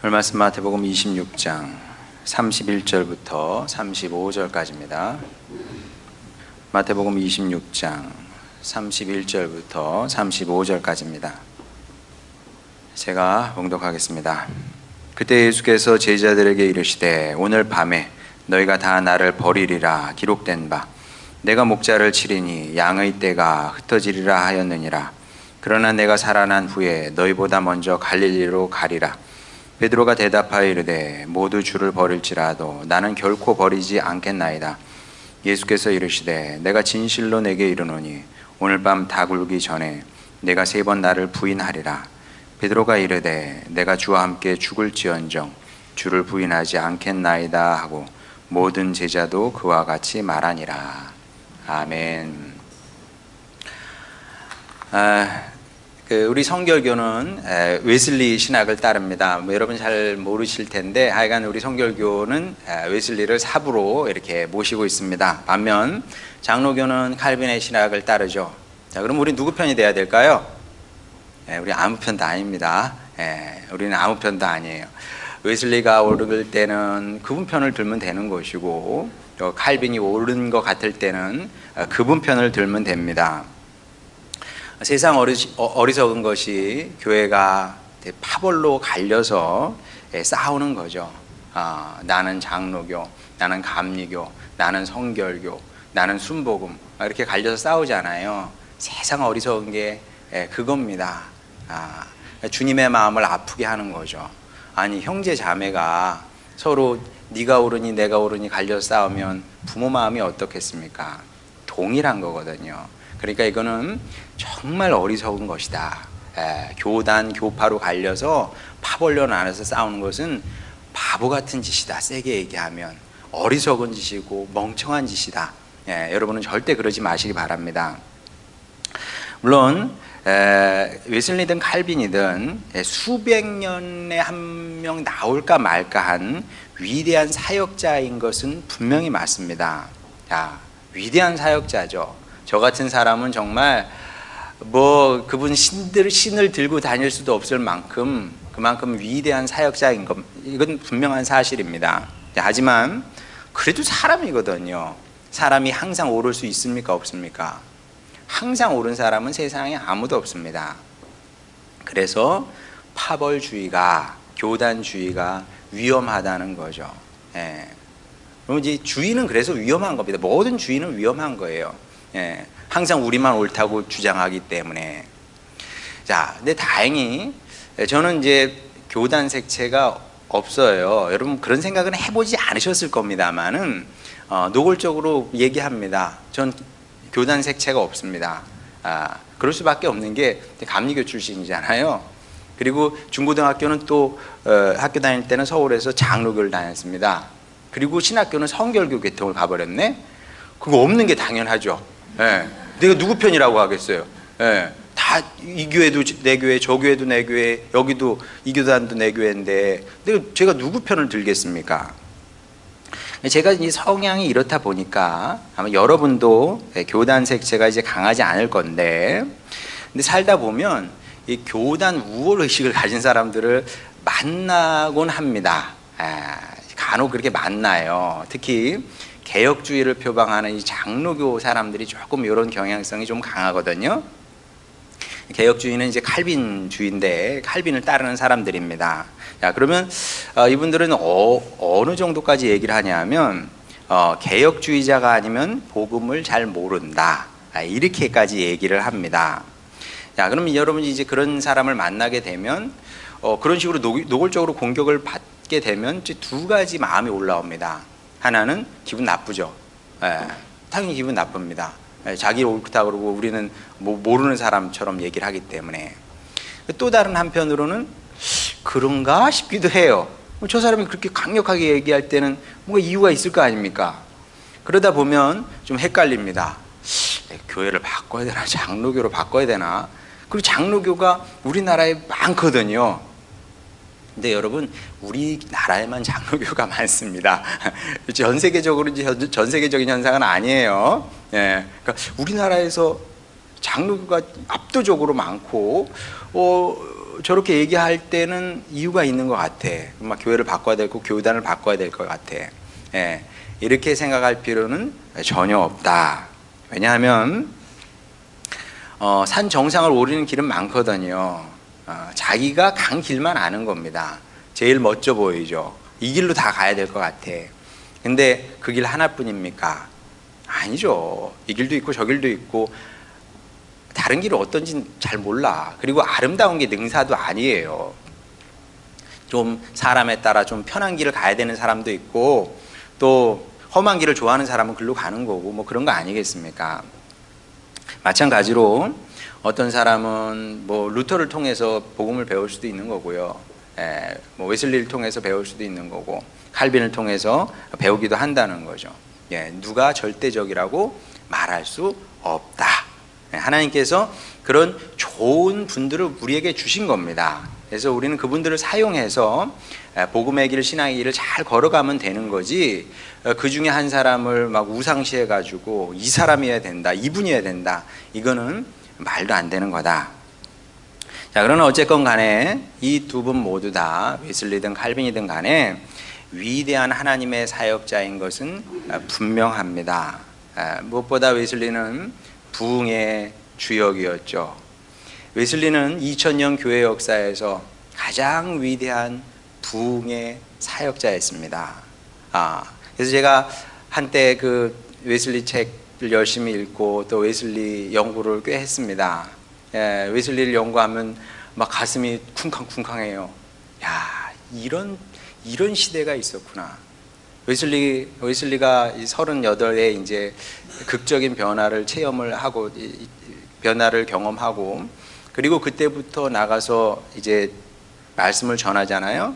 오늘 말씀 마태복음 26장 31절부터 35절까지입니다. 마태복음 26장 31절부터 35절까지입니다. 제가 봉독하겠습니다. 그때 예수께서 제자들에게 이르시되 오늘 밤에 너희가 다 나를 버리리라 기록된 바 내가 목자를 치리니 양의 떼가 흩어지리라 하였느니라. 그러나 내가 살아난 후에 너희보다 먼저 갈릴리로 가리라. 베드로가 대답하여 이르되 모두 주를 버릴지라도 나는 결코 버리지 않겠나이다. 예수께서 이르시되 내가 진실로 내게 이르노니 오늘 밤 다 굴기 전에 내가 3번 나를 부인하리라. 베드로가 이르되 내가 주와 함께 죽을지언정 주를 부인하지 않겠나이다 하고 모든 제자도 그와 같이 말하니라. 아멘. 우리 성결교는 웨슬리 신학을 따릅니다. 여러분 잘 모르실 텐데 하여간 우리 성결교는 웨슬리를 사부로 이렇게 모시고 있습니다. 반면 장로교는 칼빈의 신학을 따르죠. 자, 그럼 우리 누구 편이 돼야 될까요? 우리 아무 편도 아닙니다. 우리는 아무 편도 아니에요. 웨슬리가 오를 때는 그분 편을 들면 되는 것이고 또 칼빈이 옳은 것 같을 때는 그분 편을 들면 됩니다. 세상 어리석은 것이 교회가 파벌로 갈려서 싸우는 거죠. 나는 장로교, 나는 감리교, 나는 성결교, 나는 순복음 이렇게 갈려서 싸우잖아요. 세상 어리석은 게 그겁니다. 주님의 마음을 아프게 하는 거죠. 아니 형제 자매가 서로 네가 옳으니 내가 옳으니 갈려서 싸우면 부모 마음이 어떻겠습니까? 동일한 거거든요. 그러니까 이거는 정말 어리석은 것이다. 교단, 교파로 갈려서 파벌려 나눠서 싸우는 것은 바보 같은 짓이다. 세게 얘기하면 어리석은 짓이고 멍청한 짓이다. 여러분은 절대 그러지 마시기 바랍니다. 물론 웨슬리든 칼빈이든 수백 년에 한 명 나올까 말까 한 위대한 사역자인 것은 분명히 맞습니다. 자, 위대한 사역자죠. 저 같은 사람은 정말 그분 신을 들고 다닐 수도 없을 만큼 그만큼 위대한 사역자인 것, 이건 분명한 사실입니다. 하지만 그래도 사람이거든요. 사람이 항상 옳을 수 있습니까? 없습니까? 항상 옳은 사람은 세상에 아무도 없습니다. 그래서 파벌주의가, 교단주의가 위험하다는 거죠. 그럼 이제 주의는 그래서 위험한 겁니다. 모든 주의는 위험한 거예요. 항상 우리만 옳다고 주장하기 때문에. 자, 근데 다행히 저는 이제 교단 색채가 없어요. 여러분 그런 생각은 해보지 않으셨을 겁니다만은 노골적으로 얘기합니다. 전 교단 색채가 없습니다. 그럴 수밖에 없는 게 감리교 출신이잖아요. 그리고 중고등학교는 또 학교 다닐 때는 서울에서 장로교를 다녔습니다. 그리고 신학교는 성결교 계통을 가버렸네. 그거 없는 게 당연하죠. 내가 누구 편이라고 하겠어요. 다 이 교회도 내 교회, 저 교회도 내 교회, 여기도 이 교단도 내 교회인데 제가 누구 편을 들겠습니까? 제가 이 성향이 이렇다 보니까 아마 여러분도 교단 색채가 이제 강하지 않을 건데, 근데 살다 보면 이 교단 우월 의식을 가진 사람들을 만나곤 합니다. 간혹 그렇게 만나요. 특히 개혁주의를 표방하는 이 장로교 사람들이 조금 이런 경향성이 좀 강하거든요. 개혁주의는 이제 칼빈주의인데 칼빈을 따르는 사람들입니다. 자, 그러면 이분들은 어느 정도까지 얘기를 하냐면 개혁주의자가 아니면 복음을 잘 모른다. 이렇게까지 얘기를 합니다. 자, 그러면 여러분이 이제 그런 사람을 만나게 되면 그런 식으로 노골적으로 공격을 받게 되면 이제 두 가지 마음이 올라옵니다. 하나는 기분 나쁘죠. 당연히 기분 나쁩니다. 자기 옳다 그러고 우리는 모르는 사람처럼 얘기를 하기 때문에. 또 다른 한편으로는 그런가 싶기도 해요. 저 사람이 그렇게 강력하게 얘기할 때는 뭔가 이유가 있을 거 아닙니까? 그러다 보면 좀 헷갈립니다. 교회를 바꿔야 되나? 장로교로 바꿔야 되나? 그리고 장로교가 우리나라에 많거든요. 근데 여러분 우리나라에만 장로교가 많습니다. 전 세계적인 현상은 아니에요. 그러니까 우리나라에서 장로교가 압도적으로 많고 저렇게 얘기할 때는 이유가 있는 것 같아. 막 교회를 바꿔야 되고 교단을 바꿔야 될 것 같아. 예, 이렇게 생각할 필요는 전혀 없다. 왜냐하면 산 정상을 오르는 길은 많거든요. 자기가 간 길만 아는 겁니다. 제일 멋져 보이죠. 이 길로 다 가야 될 것 같아. 근데 그 길 하나뿐입니까? 아니죠. 이 길도 있고 저 길도 있고 다른 길은 어떤지 잘 몰라. 그리고 아름다운 게 능사도 아니에요. 좀 사람에 따라 좀 편한 길을 가야 되는 사람도 있고 또 험한 길을 좋아하는 사람은 글로 가는 거고 뭐 그런 거 아니겠습니까? 마찬가지로 어떤 사람은 뭐 루터를 통해서 복음을 배울 수도 있는 거고요. 뭐 웨슬리를 통해서 배울 수도 있는 거고 칼빈을 통해서 배우기도 한다는 거죠. 누가 절대적이라고 말할 수 없다. 하나님께서 그런 좋은 분들을 우리에게 주신 겁니다. 그래서 우리는 그분들을 사용해서 복음의 길, 신앙의 길을 잘 걸어가면 되는 거지, 그 중에 한 사람을 막 우상시해 가지고 이 사람이어야 된다, 이분이어야 된다, 이거는 말도 안 되는 거다. 자, 그러나 어쨌건 간에 이 두 분 모두 다 웨슬리든 칼빈이든 간에 위대한 하나님의 사역자인 것은 분명합니다. 무엇보다 웨슬리는 부흥의 주역이었죠. 웨슬리는 2000년 교회 역사에서 가장 위대한 부흥의 사역자였습니다. 그래서 제가 한때 그 웨슬리 책을 열심히 읽고 또 웨슬리 연구를 꽤 했습니다. 웨슬리를 연구하면 막 가슴이 쿵쾅쿵쾅해요. 야, 이런 시대가 있었구나. 웨슬리가 38에 이제 극적인 변화를 체험을 하고 변화를 경험하고, 그리고 그때부터 나가서 이제 말씀을 전하잖아요.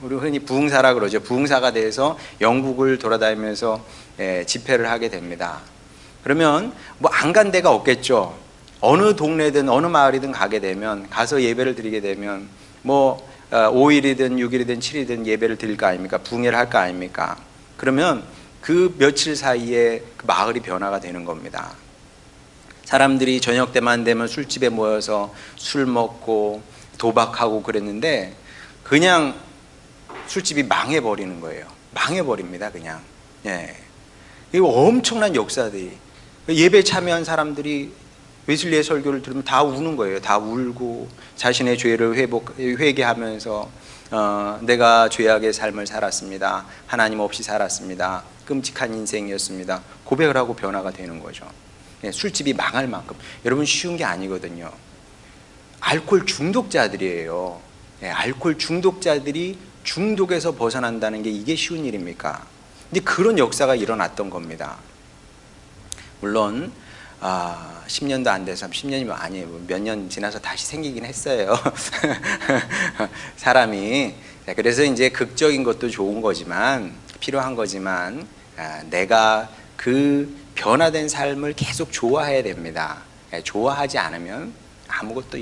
우리 흔히 부흥사라 그러죠. 부흥사가 돼서 영국을 돌아다니면서 집회를 하게 됩니다. 그러면 뭐 안 간 데가 없겠죠. 어느 동네든 어느 마을이든 가게 되면, 가서 예배를 드리게 되면 뭐 5일이든 6일이든 7일이든 예배를 드릴 거 아닙니까? 부흥회를 할 거 아닙니까? 그러면 그 며칠 사이에 그 마을이 변화가 되는 겁니다. 사람들이 저녁 때만 되면 술집에 모여서 술 먹고 도박하고 그랬는데 그냥 술집이 망해버리는 거예요. 망해버립니다, 그냥. 이거 엄청난 역사들이. 예배에 참여한 사람들이 웨슬리의 설교를 들으면 다 우는 거예요. 다 울고 자신의 죄를 회개하면서 내가 죄악의 삶을 살았습니다. 하나님 없이 살았습니다. 끔찍한 인생이었습니다. 고백을 하고 변화가 되는 거죠. 술집이 망할 만큼. 여러분, 쉬운 게 아니거든요. 알코올 중독자들이에요. 알코올 중독자들이 중독에서 벗어난다는 게 이게 쉬운 일입니까? 근데 그런 역사가 일어났던 겁니다. 물론 10년도 안 돼서, 10년이면 아니에요. 몇 년 지나서 다시 생기긴 했어요. 사람이. 그래서 이제 극적인 것도 좋은 거지만, 필요한 거지만, 내가 그 변화된 삶을 계속 좋아해야 됩니다. 좋아하지 않으면 아무것도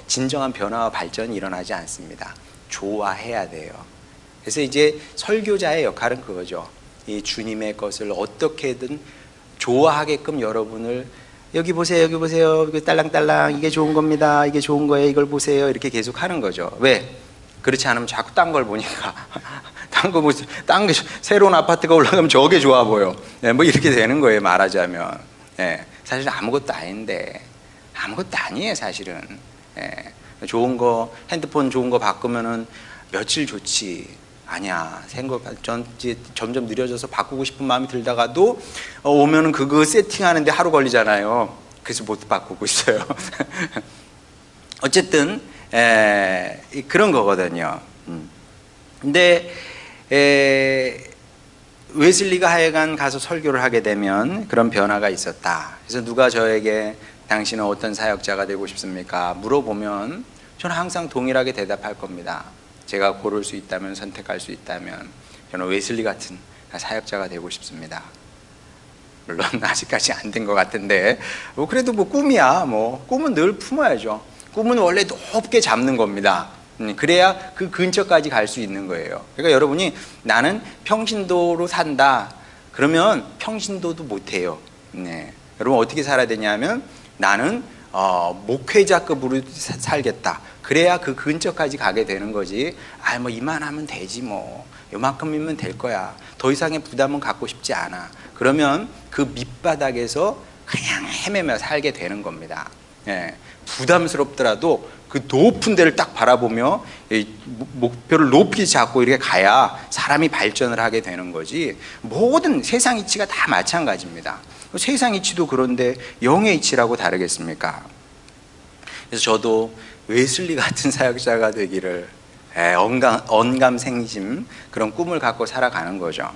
진정한 변화와 발전이 일어나지 않습니다. 좋아해야 돼요. 그래서 이제 설교자의 역할은 그거죠. 이 주님의 것을 어떻게든 좋아하게끔 여러분을 여기 보세요, 여기 보세요, 딸랑딸랑 이게 좋은 겁니다, 이게 좋은 거예요, 이걸 보세요, 이렇게 계속 하는 거죠. 왜? 그렇지 않으면 자꾸 딴 걸 보니까 딴 게 새로운 아파트가 올라가면 저게 좋아 보여. 뭐 이렇게 되는 거예요, 말하자면. 사실 아무것도 아닌데, 아무것도 아니에요, 사실은. 좋은 거, 핸드폰 좋은 거 바꾸면은 며칠 좋지. 아니야. 점점 느려져서 바꾸고 싶은 마음이 들다가도 오면은 그거 세팅하는데 하루 걸리잖아요. 그래서 못 바꾸고 있어요. 어쨌든 그런 거거든요. 근데 웨슬리가 하여간 가서 설교를 하게 되면 그런 변화가 있었다. 그래서 누가 저에게 당신은 어떤 사역자가 되고 싶습니까? 물어보면 저는 항상 동일하게 대답할 겁니다. 제가 고를 수 있다면, 선택할 수 있다면 저는 웨슬리 같은 사역자가 되고 싶습니다. 물론 아직까지 안 된 것 같은데 그래도 뭐 꿈이야. 뭐 꿈은 늘 품어야죠. 꿈은 원래 높게 잡는 겁니다. 그래야 그 근처까지 갈 수 있는 거예요. 그러니까 여러분이 나는 평신도로 산다 그러면 평신도도 못해요. 여러분 어떻게 살아야 되냐면 나는 목회자급으로 살겠다. 그래야 그 근처까지 가게 되는 거지. 아, 뭐 이만하면 되지 뭐. 요만큼이면 될 거야. 더 이상의 부담은 갖고 싶지 않아. 그러면 그 밑바닥에서 그냥 헤매며 살게 되는 겁니다. 예, 부담스럽더라도 그 높은 데를 딱 바라보며 목표를 높이 잡고 이렇게 가야 사람이 발전을 하게 되는 거지. 모든 세상 이치가 다 마찬가지입니다. 세상 이치도 그런데 영의 이치라고 다르겠습니까? 그래서 저도 웨슬리 같은 사역자가 되기를 언감생심 그런 꿈을 갖고 살아가는 거죠.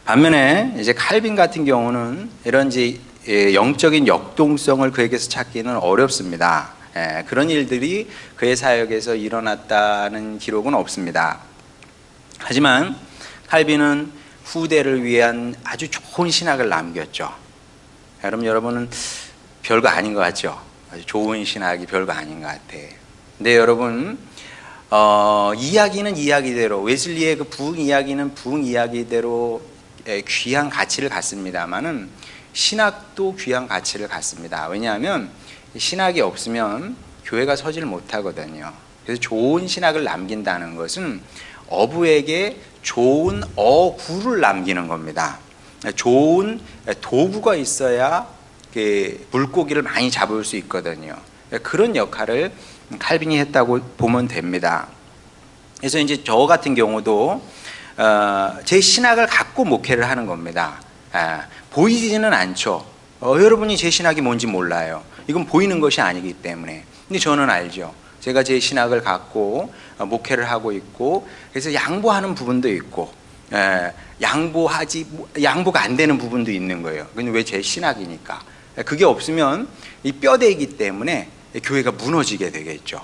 반면에 이제 칼빈 같은 경우는 이런 이제 영적인 역동성을 그에게서 찾기는 어렵습니다. 그런 일들이 그의 사역에서 일어났다는 기록은 없습니다. 하지만 칼빈은 후대를 위한 아주 좋은 신학을 남겼죠. 여러분은 별거 아닌 것 같죠? 아주 좋은 신학이 별거 아닌 것 같아. 근데 여러분, 이야기는 이야기대로, 웨슬리의 그 부흥 이야기는 부흥 이야기대로 귀한 가치를 갖습니다만은 신학도 귀한 가치를 갖습니다. 왜냐하면 신학이 없으면 교회가 서질 못하거든요. 그래서 좋은 신학을 남긴다는 것은 어부에게 좋은 어구를 남기는 겁니다. 좋은 도구가 있어야 물고기를 많이 잡을 수 있거든요. 그런 역할을 칼빈이 했다고 보면 됩니다. 그래서 이제 저 같은 경우도 제 신학을 갖고 목회를 하는 겁니다. 보이지는 않죠. 여러분이 제 신학이 뭔지 몰라요. 이건 보이는 것이 아니기 때문에. 근데 저는 알죠. 제가 제 신학을 갖고 목회를 하고 있고, 그래서 양보하는 부분도 있고, 양보가 안 되는 부분도 있는 거예요. 근데 왜 제 신학이니까. 그게 없으면 이 뼈대이기 때문에 교회가 무너지게 되겠죠.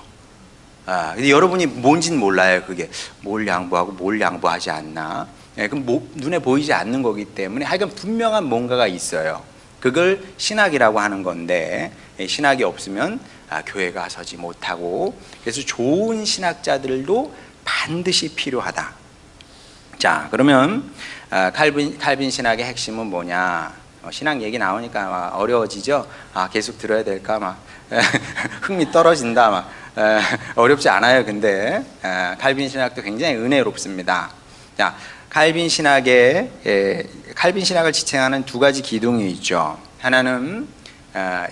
근데 여러분이 뭔지는 몰라요. 그게 뭘 양보하고 뭘 양보하지 않나. 그럼 눈에 보이지 않는 거기 때문에 하여간 분명한 뭔가가 있어요. 그걸 신학이라고 하는 건데, 신학이 없으면 교회가 서지 못하고, 그래서 좋은 신학자들도 반드시 필요하다. 자, 그러면 칼빈 신학의 핵심은 뭐냐? 신학 얘기 나오니까 막 어려워지죠. 계속 들어야 될까 막 흥미 떨어진다 막. 어렵지 않아요. 근데 칼빈 신학도 굉장히 은혜롭습니다. 자, 칼빈 신학을 지탱하는 두 가지 기둥이 있죠. 하나는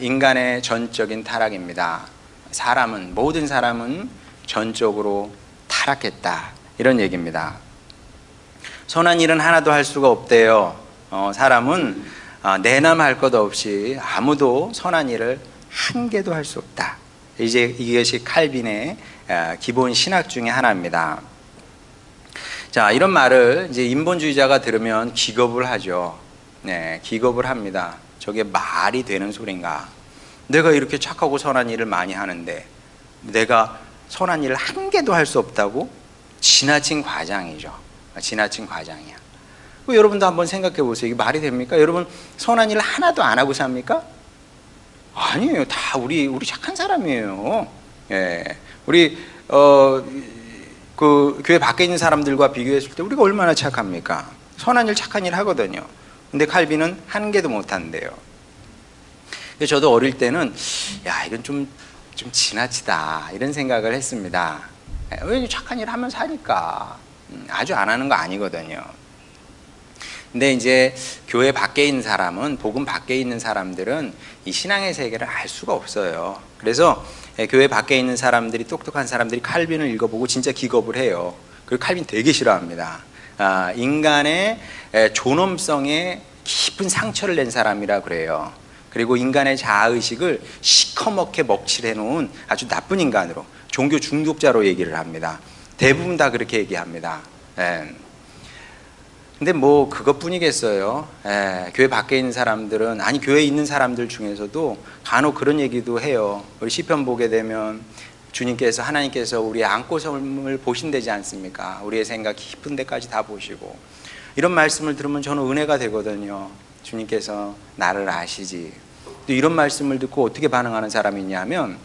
인간의 전적인 타락입니다. 모든 사람은 전적으로 타락했다, 이런 얘기입니다. 선한 일은 하나도 할 수가 없대요. 사람은 내남할 것 없이 아무도 선한 일을 한 개도 할 수 없다. 이제 이것이 칼빈의 기본 신학 중에 하나입니다. 자, 이런 말을 이제 인본주의자가 들으면 기겁을 하죠. 네, 기겁을 합니다. 저게 말이 되는 소린가? 내가 이렇게 착하고 선한 일을 많이 하는데 내가 선한 일을 한 개도 할 수 없다고? 지나친 과장이죠. 지나친 과장이야. 여러분도 한번 생각해 보세요. 이게 말이 됩니까? 여러분 선한 일을 하나도 안 하고 삽니까? 아니에요. 다 우리 착한 사람이에요. 예. 우리 그 교회 밖에 있는 사람들과 비교했을 때 우리가 얼마나 착합니까? 선한 일, 착한 일 하거든요. 근데 칼빈은 한 개도 못 한대요. 저도 어릴 때는 이건 좀 지나치다, 이런 생각을 했습니다. 왜 착한 일 하면 사니까. 아주 안 하는 거 아니거든요. 근데 이제 교회 밖에 있는 사람은, 복음 밖에 있는 사람들은 이 신앙의 세계를 알 수가 없어요. 그래서 교회 밖에 있는 사람들이, 똑똑한 사람들이 칼빈을 읽어보고 진짜 기겁을 해요. 그리고 칼빈 되게 싫어합니다. 인간의 존엄성에 깊은 상처를 낸 사람이라 그래요. 그리고 인간의 자아의식을 시커멓게 먹칠해 놓은 아주 나쁜 인간으로, 종교 중독자로 얘기를 합니다. 대부분 다 그렇게 얘기합니다. 근데 뭐 그것뿐이겠어요. 교회 밖에 있는 사람들은, 아니 교회에 있는 사람들 중에서도 간혹 그런 얘기도 해요. 우리 시편 보게 되면 하나님께서 우리의 안고섬을 보신다지 않습니까? 우리의 생각 깊은 데까지 다 보시고, 이런 말씀을 들으면 저는 은혜가 되거든요. 주님께서 나를 아시지. 또 이런 말씀을 듣고 어떻게 반응하는 사람이 있냐면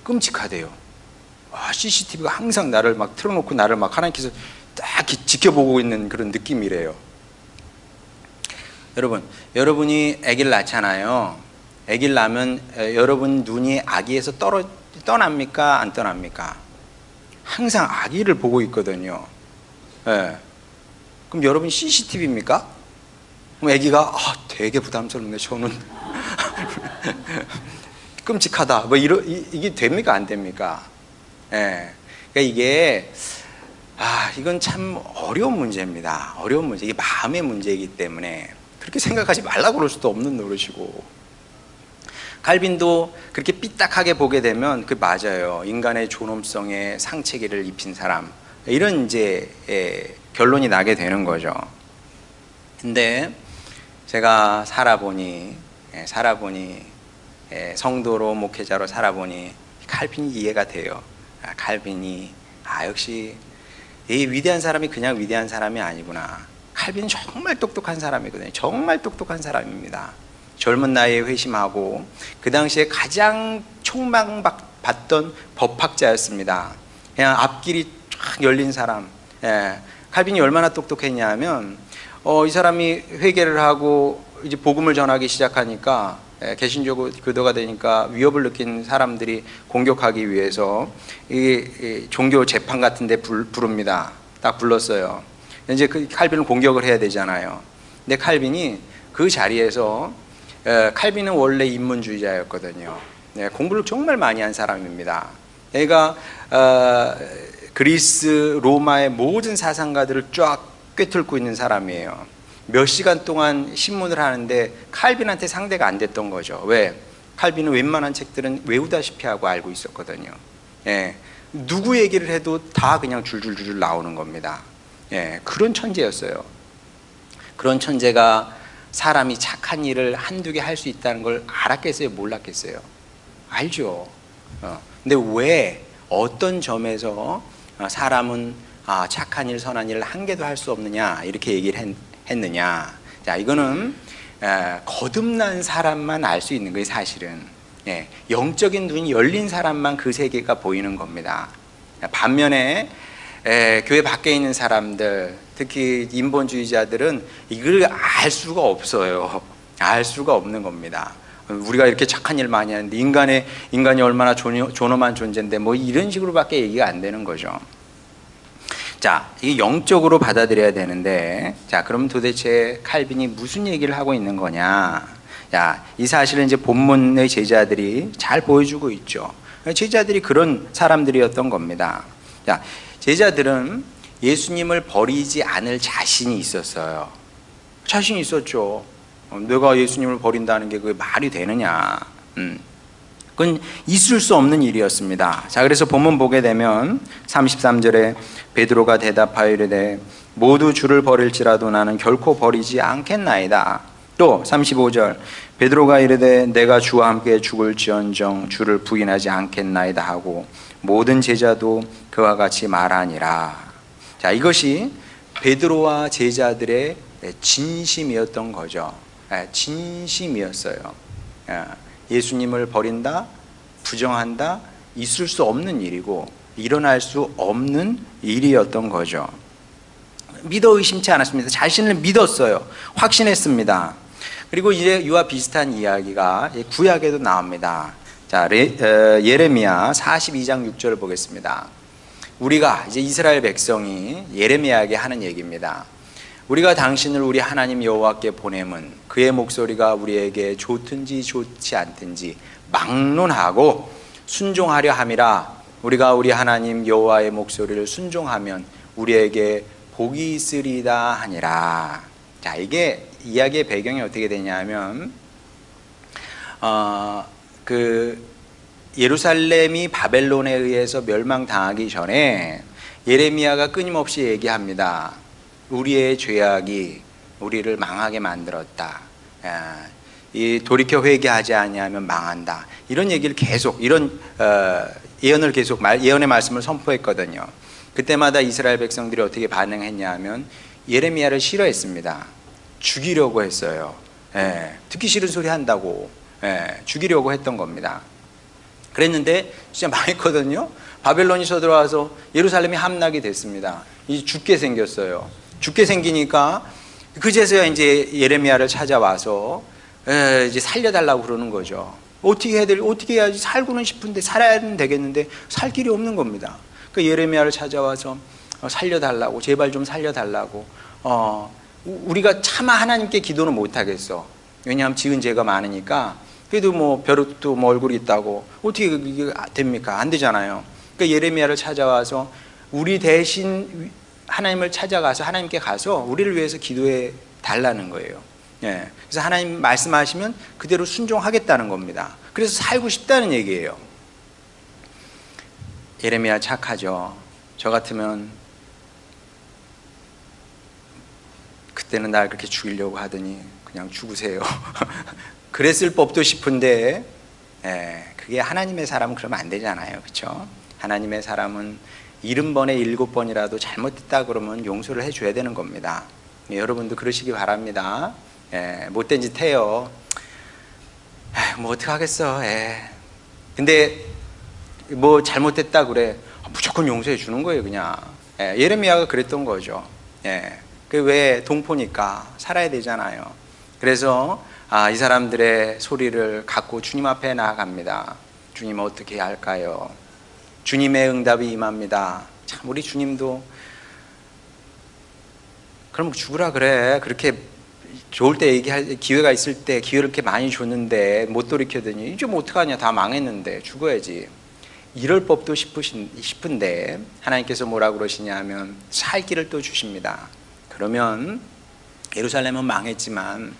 끔찍하대요. CCTV가 항상 나를 막 틀어놓고 나를 막 하나님께서 딱 지켜보고 있는 그런 느낌이래요. 여러분이 아기를 낳잖아요. 아기를 낳으면 여러분 눈이 아기에서 떠납니까? 안 떠납니까? 항상 아기를 보고 있거든요. 예. 그럼 여러분 CCTV입니까? 그럼 아기가 되게 부담스럽네 저는. 끔찍하다. 뭐 이게 됩니까? 안 됩니까? 예. 그러니까 이게 이건 참 어려운 문제입니다. 어려운 문제. 이게 마음의 문제이기 때문에 그렇게 생각하지 말라고 그럴 수도 없는 노릇이고. 칼빈도 그렇게 삐딱하게 보게 되면 맞아요. 인간의 존엄성에 상체기를 입힌 사람. 이런 이제 결론이 나게 되는 거죠. 근데 제가 살아보니 성도로 목회자로 살아보니 칼빈이 이해가 돼요. 칼빈이 역시 이 위대한 사람이 그냥 위대한 사람이 아니구나. 칼빈은 정말 똑똑한 사람이거든요. 정말 똑똑한 사람입니다. 젊은 나이에 회심하고 그 당시에 가장 촉망받던 법학자였습니다. 그냥 앞길이 쫙 열린 사람. 칼빈이 얼마나 똑똑했냐면 이 사람이 회개를 하고 이제 복음을 전하기 시작하니까 개신교 교도가 되니까 위협을 느낀 사람들이 공격하기 위해서 이 종교 재판 같은 데 부릅니다. 딱 불렀어요. 이제 그 칼빈을 공격을 해야 되잖아요. 근데 칼빈이 그 자리에서 칼빈은 원래 인문주의자였거든요. 공부를 정말 많이 한 사람입니다. 그러니까 그리스 로마의 모든 사상가들을 쫙 꿰뚫고 있는 사람이에요. 몇 시간 동안 신문을 하는데 칼빈한테 상대가 안 됐던 거죠. 왜? 칼빈은 웬만한 책들은 외우다시피 하고 알고 있었거든요. 누구 얘기를 해도 다 그냥 줄줄줄 나오는 겁니다. 그런 천재였어요. 그런 천재가 사람이 착한 일을 한두 개 할 수 있다는 걸 알았겠어요? 몰랐겠어요? 알죠. 근데 왜 어떤 점에서 사람은 착한 일, 선한 일을 한 개도 할 수 없느냐 이렇게 얘기를 했느냐. 자, 이거는 거듭난 사람만 알 수 있는 거예요. 사실은 영적인 눈이 열린 사람만 그 세계가 보이는 겁니다. 반면에 교회 밖에 있는 사람들, 특히 인본주의자들은 이걸 알 수가 없어요. 알 수가 없는 겁니다. 우리가 이렇게 착한 일 많이 하는데 인간이 얼마나 존엄한 존재인데 뭐 이런 식으로밖에 얘기가 안 되는 거죠. 자, 이게 영적으로 받아들여야 되는데, 자, 그럼 도대체 칼빈이 무슨 얘기를 하고 있는 거냐? 자, 이 사실은 이제 본문의 제자들이 잘 보여주고 있죠. 제자들이 그런 사람들이었던 겁니다. 자, 제자들은 예수님을 버리지 않을 자신이 있었어요. 자신이 있었죠. 내가 예수님을 버린다는 게 그게 말이 되느냐. 그건 있을 수 없는 일이었습니다. 자, 그래서 본문 보게 되면 33절에 베드로가 대답하여 이르되 모두 주를 버릴지라도 나는 결코 버리지 않겠나이다. 또 35절 베드로가 이르되 내가 주와 함께 죽을지언정 주를 부인하지 않겠나이다 하고 모든 제자도 그와 같이 말하니라. 자, 이것이 베드로와 제자들의 진심이었던 거죠. 진심이었어요. 예수님을 버린다, 부정한다, 있을 수 없는 일이고 일어날 수 없는 일이었던 거죠. 믿어 의심치 않았습니다. 자신을 믿었어요. 확신했습니다. 그리고 이제 이와 비슷한 이야기가 구약에도 나옵니다. 자, 예레미야 42장 6절을 보겠습니다. 우리가 이제 이스라엘 백성이 예레미야에게 하는 얘기입니다. 우리가 당신을 우리 하나님 여호와께 보냄은 그의 목소리가 우리에게 좋든지 좋지 않든지 막론하고 순종하려 함이라. 우리가 우리 하나님 여호와의 목소리를 순종하면 우리에게 복이 있으리다 하니라. 자, 이게 이야기의 배경이 어떻게 되냐면 예루살렘이 바벨론에 의해서 멸망당하기 전에 예레미야가 끊임없이 얘기합니다. 우리의 죄악이 우리를 망하게 만들었다. 이 돌이켜 회개하지 아니하면 망한다. 이런 얘기를 계속 이런 예언을 계속 예언의 말씀을 선포했거든요. 그때마다 이스라엘 백성들이 어떻게 반응했냐면 예레미야를 싫어했습니다. 죽이려고 했어요. 듣기 싫은 소리 한다고 죽이려고 했던 겁니다. 그랬는데 진짜 망했거든요. 바벨론이 쳐들어와서 예루살렘이 함락이 됐습니다. 이제 죽게 생겼어요. 죽게 생기니까 그제서야 이제 예레미야를 찾아와서 이제 살려달라고 그러는 거죠. 어떻게 해야지 살고는 싶은데 살아야는 되겠는데 살 길이 없는 겁니다. 그 예레미야를 찾아와서 살려달라고, 제발 좀 살려달라고. 우리가 차마 하나님께 기도는 못 하겠어. 왜냐하면 지은 죄가 많으니까. 그래도 뭐 벼룩도 뭐 얼굴이 있다고 어떻게 이게 됩니까? 안 되잖아요. 그러니까 예레미야를 찾아와서 우리 대신 하나님을 찾아가서 하나님께 가서 우리를 위해서 기도해 달라는 거예요. 예. 그래서 하나님 말씀하시면 그대로 순종하겠다는 겁니다. 그래서 살고 싶다는 얘기예요. 예레미야 착하죠. 저 같으면 그때는 날 그렇게 죽이려고 하더니 그냥 죽으세요. 그랬을 법도 싶은데, 그게 하나님의 사람은 그러면 안 되잖아요. 그렇죠? 하나님의 사람은 70번에 7번이라도 잘못했다 그러면 용서를 해줘야 되는 겁니다. 여러분도 그러시기 바랍니다. 못된 짓 해요. 뭐 어떡하겠어. 근데 뭐 잘못했다 그래, 무조건 용서해 주는 거예요. 그냥. 예레미야가 그랬던 거죠. 그 왜 동포니까 살아야 되잖아요. 그래서 이 사람들의 소리를 갖고 주님 앞에 나아갑니다. 주님 어떻게 해야 할까요? 주님의 응답이 임합니다. 참 우리 주님도 그럼 죽으라 그래. 그렇게 좋을 때 얘기할 기회가 있을 때 기회를 이렇게 많이 줬는데 못 돌이켜더니 이제 뭐 어떡하냐, 다 망했는데 죽어야지. 이럴 법도 싶은데 하나님께서 뭐라고 그러시냐 하면 살 길을 또 주십니다. 그러면 예루살렘은 망했지만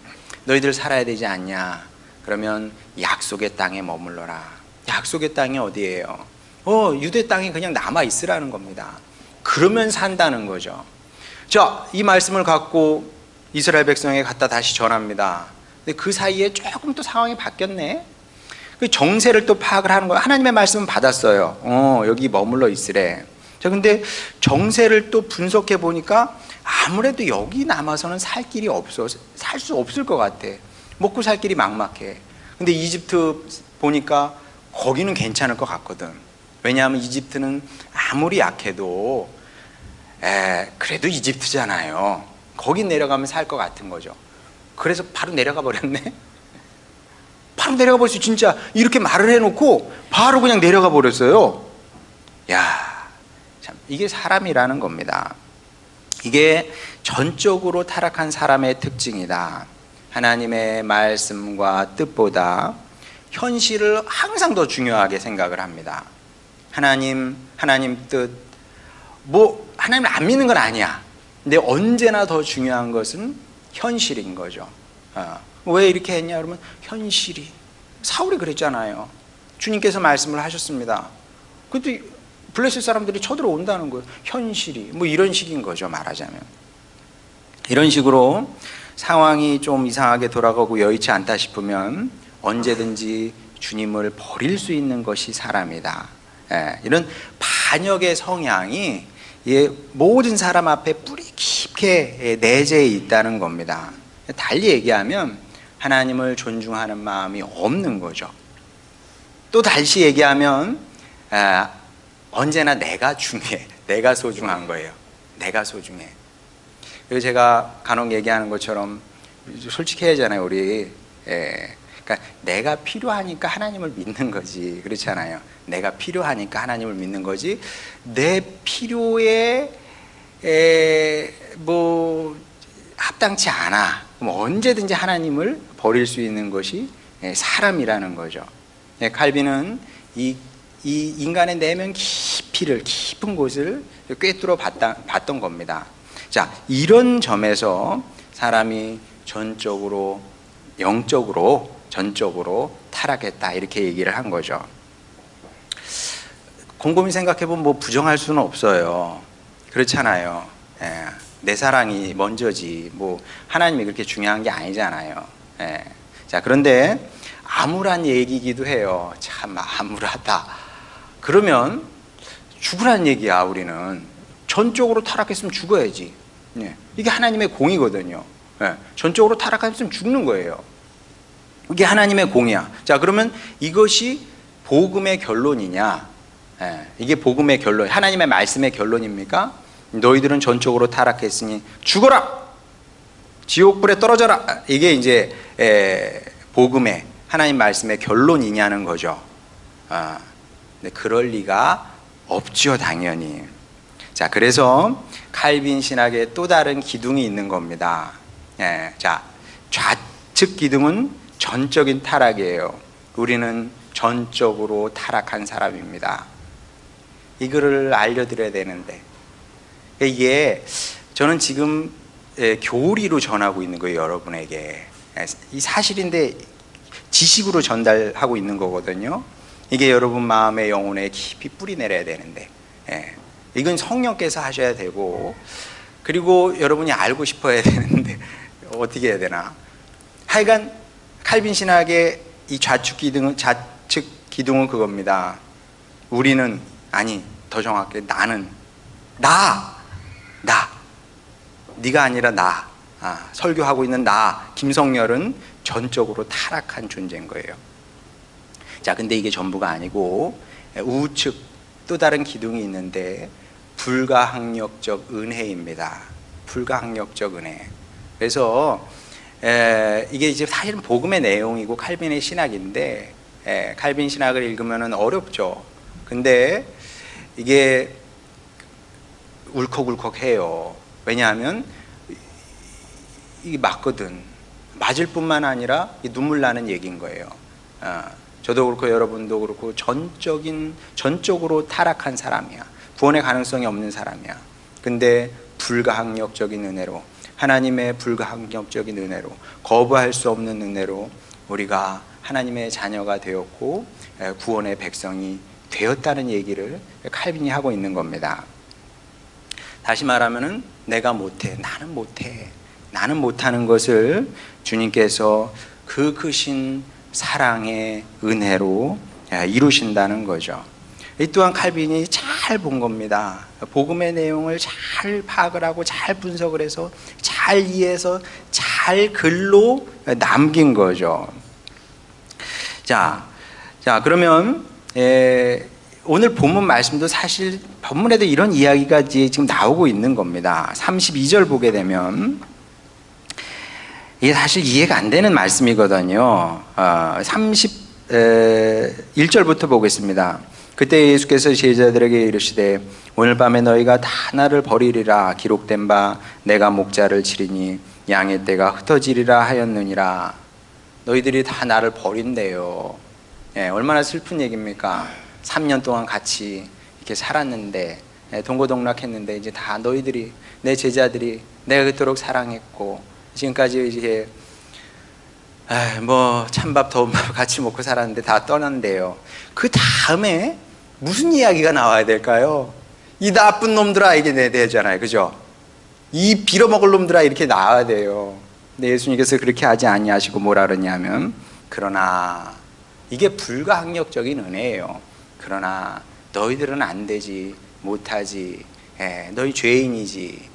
너희들 살아야 되지 않냐? 그러면 약속의 땅에 머물러라. 약속의 땅이 어디예요? 유대 땅에 그냥 남아 있으라는 겁니다. 그러면 산다는 거죠. 자, 이 말씀을 갖고 이스라엘 백성에게 갖다 다시 전합니다. 근데 그 사이에 조금 또 상황이 바뀌었네. 그 정세를 또 파악을 하는 거예요. 하나님의 말씀은 받았어요. 여기 머물러 있으래. 자, 근데 정세를 또 분석해 보니까 아무래도 여기 남아서는 살 길이 없어. 살 수 없을 것 같아. 먹고 살 길이 막막해. 근데 이집트 보니까 거기는 괜찮을 것 같거든. 왜냐하면 이집트는 아무리 약해도 그래도 이집트잖아요. 거기 내려가면 살 것 같은 거죠. 그래서 바로 내려가 버렸네. 바로 내려가 버렸어요. 진짜 이렇게 말을 해놓고 바로 그냥 내려가 버렸어요. 야, 참 이게 사람이라는 겁니다. 이게 전적으로 타락한 사람의 특징이다. 하나님의 말씀과 뜻보다 현실을 항상 더 중요하게 생각을 합니다. 하나님 뜻, 뭐 하나님을 안 믿는 건 아니야. 근데 언제나 더 중요한 것은 현실인 거죠. 왜 이렇게 했냐 그러면 현실이. 사울이 그랬잖아요. 주님께서 말씀을 하셨습니다. 그때 블레셋 사람들이 쳐들어온다는 거예요. 현실이. 뭐 이런 식인 거죠, 말하자면. 이런 식으로 상황이 좀 이상하게 돌아가고 여의치 않다 싶으면 언제든지 주님을 버릴 수 있는 것이 사람이다. 이런 반역의 성향이 모든 사람 앞에 뿌리 깊게 내재해 있다는 겁니다. 달리 얘기하면 하나님을 존중하는 마음이 없는 거죠. 또 다시 얘기하면 언제나 내가 중요해. 내가 소중한 거예요. 내가 소중해. 그리고 제가 간혹 얘기하는 것처럼 솔직해야잖아요, 우리. 그러니까 내가 필요하니까 하나님을 믿는 거지. 그렇잖아요. 내가 필요하니까 하나님을 믿는 거지. 내 필요에 뭐 합당치 않아. 그럼 언제든지 하나님을 버릴 수 있는 것이 사람이라는 거죠. 칼빈은 이 인간의 내면 깊은 곳을 꿰뚫어 봤던 겁니다. 자, 이런 점에서 사람이 전적으로, 영적으로, 전적으로 타락했다, 이렇게 얘기를 한 거죠. 곰곰이 생각해보면 뭐 부정할 수는 없어요. 그렇잖아요. 내 사랑이 먼저지. 뭐 하나님이 그렇게 중요한 게 아니잖아요. 자, 그런데 암울한 얘기이기도 해요. 참 암울하다. 그러면 죽으라는 얘기야. 우리는 전적으로 타락했으면 죽어야지. 이게 하나님의 공이거든요. 전적으로 타락했으면 죽는 거예요. 이게 하나님의 공이야. 자, 그러면 이것이 복음의 결론이냐? 이게 복음의 결론, 하나님의 말씀의 결론입니까? 너희들은 전적으로 타락했으니 죽어라! 지옥불에 떨어져라! 이게 이제 복음의 하나님 말씀의 결론이냐는 거죠. 근데 그럴 리가 없죠, 당연히. 자, 그래서 칼빈 신학에 또 다른 기둥이 있는 겁니다. 자, 좌측 기둥은 전적인 타락이에요. 우리는 전적으로 타락한 사람입니다. 이거를 알려드려야 되는데, 이게 저는 지금 교리로 전하고 있는 거예요, 여러분에게. 이 사실인데 지식으로 전달하고 있는 거거든요. 이게 여러분 마음의 영혼에 깊이 뿌리 내려야 되는데, 이건 성령께서 하셔야 되고, 그리고 여러분이 알고 싶어야 되는데 어떻게 해야 되나. 하여간 칼빈 신학의 이 좌측 기둥은 그겁니다. 우리는, 아니 더 정확하게 나는, 네가 아니라 나, 설교하고 있는 나 김성렬은 전적으로 타락한 존재인 거예요. 자, 근데 이게 전부가 아니고 우측 또 다른 기둥이 있는데 불가항력적 은혜입니다. 불가항력적 은혜. 그래서 이게 이제 사실은 복음의 내용이고 칼빈의 신학인데, 칼빈 신학을 읽으면 어렵죠. 근데 이게 울컥울컥해요. 왜냐하면 이게 맞거든. 맞을 뿐만 아니라 눈물 나는 얘기인 거예요. 저도 그렇고 여러분도 그렇고 전적으로 타락한 사람이야. 구원의 가능성이 없는 사람이야. 근데 불가항력적인 은혜로, 하나님의 불가항력적인 은혜로, 거부할 수 없는 은혜로 우리가 하나님의 자녀가 되었고 구원의 백성이 되었다는 얘기를 칼빈이 하고 있는 겁니다. 다시 말하면은 내가 못해, 나는 못하는 것을 주님께서 그 크신 사랑의 은혜로 이루신다는 거죠. 이 또한 칼빈이 잘 본 겁니다. 복음의 내용을 잘 파악을 하고 잘 분석을 해서 잘 이해해서 잘 글로 남긴 거죠. 자 그러면 오늘 본문 말씀도 사실 본문에도 이런 이야기가 지금 나오고 있는 겁니다. 32절 보게 되면 이게 사실 이해가 안 되는 말씀이거든요. 31절부터 보겠습니다. 그때 예수께서 제자들에게 이르시되 오늘 밤에 너희가 다 나를 버리리라 기록된 바 내가 목자를 치리니 양의 떼가 흩어지리라 하였느니라. 너희들이 다 나를 버린대요. 얼마나 슬픈 얘기입니까? 3년 동안 같이 이렇게 살았는데, 동고동락했는데 이제 다 너희들이, 내 제자들이 내가 그토록 사랑했고 지금까지 이제 뭐 찬밥 더운 밥 같이 먹고 살았는데 다 떠난대요. 그 다음에 무슨 이야기가 나와야 될까요? 이 나쁜 놈들아, 이게 되잖아요, 그죠? 이 빌어먹을 놈들아, 이렇게 나와야 돼요. 근데 예수님께서 그렇게 하지 아니하시고 뭐라 그러냐면, 그러나 이게 불가항력적인 은혜예요. 그러나 너희들은 안 되지, 못하지, 너희 죄인이지,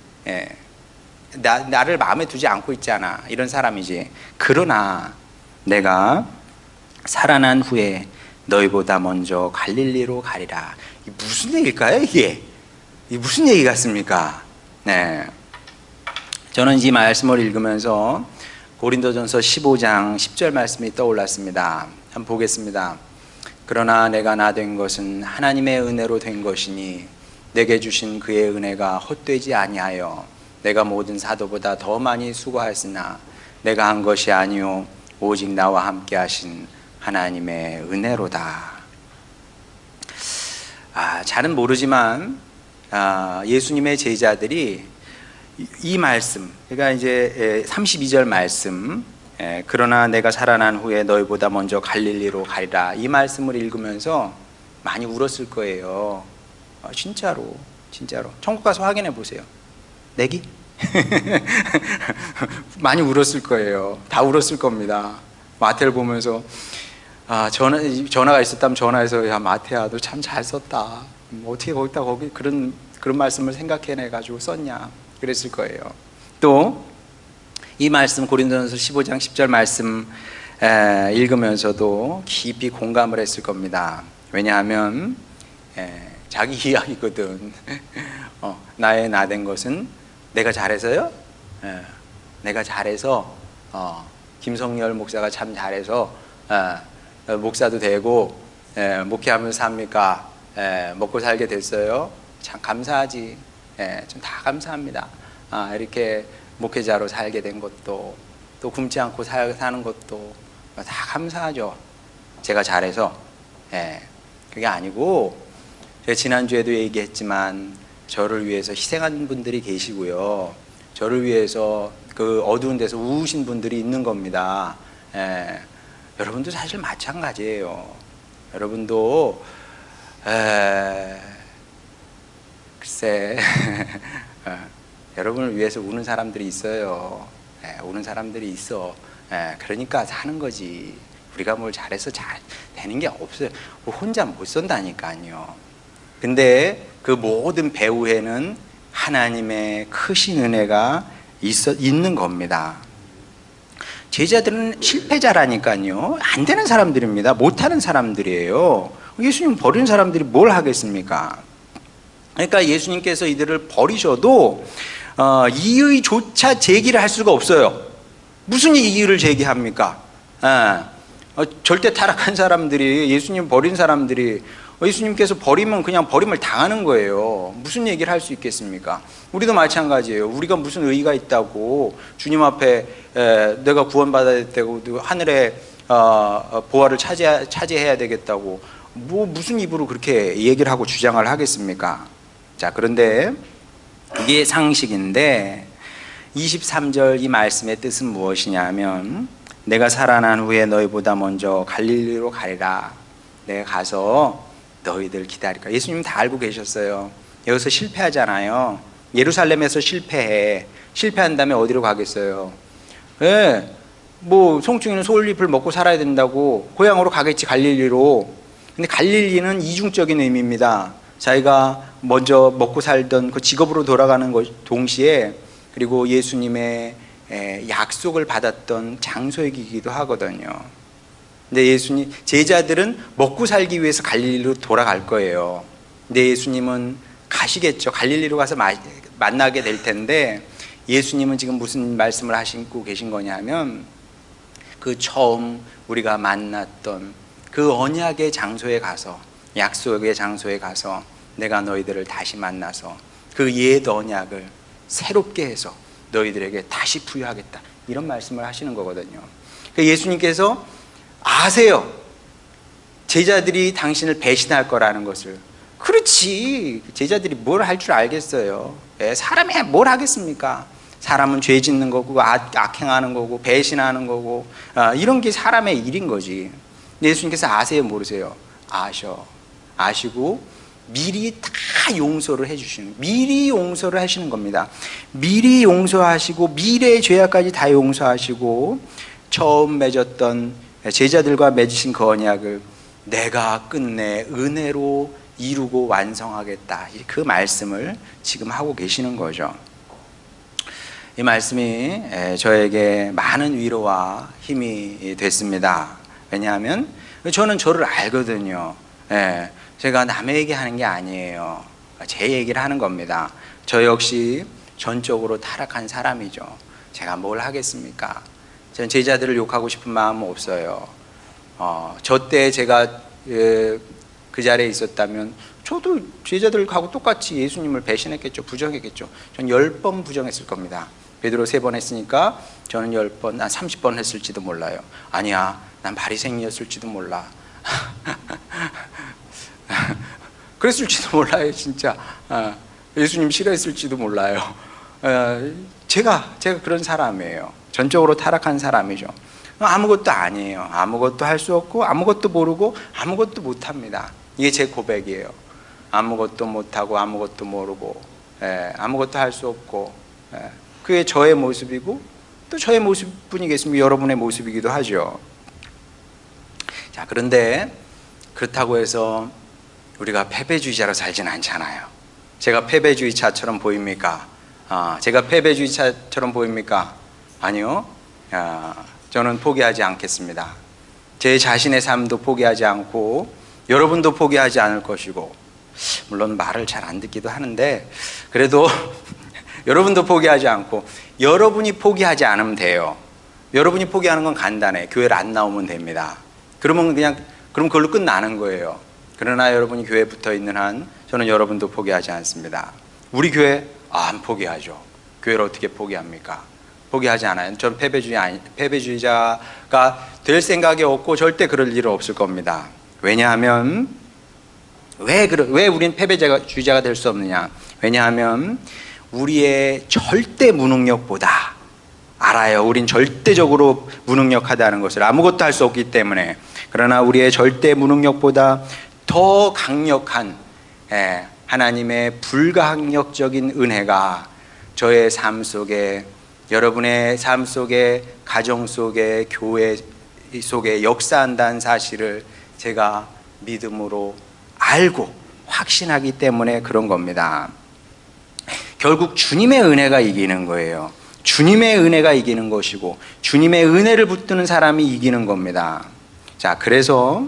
나를 마음에 두지 않고 있잖아, 이런 사람이지. 그러나 내가 살아난 후에 너희보다 먼저 갈릴리로 가리라. 이게 무슨 얘기일까요, 이게? 이게 무슨 얘기 같습니까? 저는 이 말씀을 읽으면서 고린도전서 15장 10절 말씀이 떠올랐습니다. 한번 보겠습니다. 그러나 내가 나 된 것은 하나님의 은혜로 된 것이니 내게 주신 그의 은혜가 헛되지 아니하여 내가 모든 사도보다 더 많이 수고하였으나 내가 한 것이 아니요 오직 나와 함께 하신 하나님의 은혜로다. 잘은 모르지만 예수님의 제자들이 이 말씀, 그러니까 이제 32절 말씀, 그러나 내가 살아난 후에 너희보다 먼저 갈릴리로 가리라, 이 말씀을 읽으면서 많이 울었을 거예요. 진짜로 천국 가서 확인해 보세요. 내기? 많이 울었을 거예요. 다 울었을 겁니다. 마태를 보면서 전화가 있었다면 전화해서 야 마태야 너 참 잘 썼다. 어떻게 거기다 그런 말씀을 생각해내 가지고 썼냐 그랬을 거예요. 또 이 말씀 고린도전서 15장 10절 말씀 읽으면서도 깊이 공감을 했을 겁니다. 왜냐하면 자기 이야기거든. 나의 나 된 것은 내가 잘해서요? 내가 잘해서 김성열 목사가 참 잘해서 목사도 되고 목회하면서 삽니까? 먹고 살게 됐어요. 참 감사하지. 좀 다 감사합니다. 이렇게 목회자로 살게 된 것도, 또 굶지 않고 사는 것도 다 감사하죠. 제가 잘해서. 그게 아니고, 제가 지난주에도 얘기했지만 저를 위해서 희생한 분들이 계시고요, 저를 위해서 그 어두운 데서 우우신 분들이 있는 겁니다. 여러분도 사실 마찬가지예요. 여러분도 글쎄 여러분을 위해서 우는 사람들이 있어요. 우는 사람들이 있어. 그러니까 사는 거지. 우리가 뭘 잘해서 잘 되는 게 없어요. 혼자 못 산다니까요. 근데 그 모든 배후에는 하나님의 크신 은혜가 있는 겁니다. 제자들은 실패자라니까요. 안 되는 사람들입니다. 못하는 사람들이에요. 예수님 버린 사람들이 뭘 하겠습니까? 그러니까 예수님께서 이들을 버리셔도 이의조차 제기를 할 수가 없어요. 무슨 이의를 제기합니까? 절대 타락한 사람들이, 예수님 버린 사람들이 예수님께서 버리면 그냥 버림을 당하는 거예요. 무슨 얘기를 할 수 있겠습니까? 우리도 마찬가지예요. 우리가 무슨 의의가 있다고 주님 앞에 내가 구원받아야 되고 하늘의 보화를 차지해야 되겠다고 무슨 입으로 그렇게 얘기를 하고 주장을 하겠습니까? 자, 그런데 이게 상식인데 23절 이 말씀의 뜻은 무엇이냐면, 내가 살아난 후에 너희보다 먼저 갈릴리로 가리라. 내가 가서 너희들 기다릴까. 예수님 다 알고 계셨어요. 여기서 실패하잖아요. 예루살렘에서 실패한 다음에 어디로 가겠어요? 뭐 송충이는 솔잎을 먹고 살아야 된다고 고향으로 가겠지, 갈릴리로. 근데 갈릴리는 이중적인 의미입니다. 자기가 먼저 먹고 살던 그 직업으로 돌아가는 것 동시에, 그리고 예수님의 약속을 받았던 장소이기도 하거든요. 근데 예수님, 제자들은 먹고 살기 위해서 갈릴리로 돌아갈 거예요. 근데 예수님은 가시겠죠. 갈릴리로 가서 만나게 될 텐데, 예수님은 지금 무슨 말씀을 하시고 계신 거냐면, 그 처음 우리가 만났던 그 언약의 장소에 가서, 약속의 장소에 가서 내가 너희들을 다시 만나서 그 옛 언약을 새롭게 해서 너희들에게 다시 부여하겠다, 이런 말씀을 하시는 거거든요. 예수님께서 아세요. 제자들이 당신을 배신할 거라는 것을. 그렇지, 제자들이 뭘 할 줄 알겠어요. 사람이 뭘 하겠습니까? 사람은 죄 짓는 거고 악행하는 거고 배신하는 거고, 이런 게 사람의 일인 거지. 예수님께서 아세요, 모르세요? 아시고 미리 다 용서를 해주시는, 미리 용서를 하시는 겁니다. 미리 용서하시고 미래의 죄악까지 다 용서하시고, 처음 맺었던 제자들과 맺으신 그 언약을 내가 끝내 은혜로 이루고 완성하겠다, 그 말씀을 지금 하고 계시는 거죠. 이 말씀이 저에게 많은 위로와 힘이 됐습니다. 왜냐하면 저는 저를 알거든요. 제가 남의 얘기하는 게 아니에요. 제 얘기를 하는 겁니다. 저 역시 전적으로 타락한 사람이죠. 제가 뭘 하겠습니까? 저는 제자들을 욕하고 싶은 마음은 없어요. 저 때 제가 그 자리에 있었다면 저도 제자들하고 똑같이 예수님을 배신했겠죠. 부정했겠죠. 전 10번 부정했을 겁니다. 베드로 3번 했으니까 저는 10번, 30번 했을지도 몰라요. 아니야, 난 바리새인이었을지도 몰라. 그랬을지도 몰라요, 진짜. 예수님 싫어했을지도 몰라요. 제가 그런 사람이에요. 전적으로 타락한 사람이죠. 아무것도 아니에요. 아무것도 할 수 없고 아무것도 모르고 아무것도 못합니다. 이게 제 고백이에요. 아무것도 못하고 아무것도 모르고 아무것도 할 수 없고, 그게 저의 모습이고 또 저의 모습뿐이겠습니까? 여러분의 모습이기도 하죠. 자, 그런데 그렇다고 해서 우리가 패배주의자로 살지는 않잖아요. 제가 패배주의자처럼 보입니까? 제가 패배주의자처럼 보입니까? 아니요. 저는 포기하지 않겠습니다. 제 자신의 삶도 포기하지 않고 여러분도 포기하지 않을 것이고, 물론 말을 잘 안 듣기도 하는데 그래도 여러분도 포기하지 않고, 여러분이 포기하지 않으면 돼요. 여러분이 포기하는 건 간단해. 교회를 안 나오면 됩니다. 그럼 그걸로 끝나는 거예요. 그러나 여러분이 교회에 붙어 있는 한 저는 여러분도 포기하지 않습니다. 우리 교회 안 포기하죠. 교회를 어떻게 포기합니까? 포기하지 않아요. 전 패배주의자가 될 생각이 없고 절대 그럴 일은 없을 겁니다. 왜냐하면 왜 우리는 패배주의자가 될 수 없느냐? 왜냐하면 우리의 절대 무능력보다 알아요. 우린 절대적으로 무능력하다는 것을, 아무것도 할 수 없기 때문에. 그러나 우리의 절대 무능력보다 더 강력한 하나님의 불가항력적인 은혜가 저의 삶 속에, 여러분의 삶 속에, 가정 속에, 교회 속에 역사한다는 사실을 제가 믿음으로 알고 확신하기 때문에 그런 겁니다. 결국 주님의 은혜가 이기는 거예요. 주님의 은혜가 이기는 것이고 주님의 은혜를 붙드는 사람이 이기는 겁니다. 자, 그래서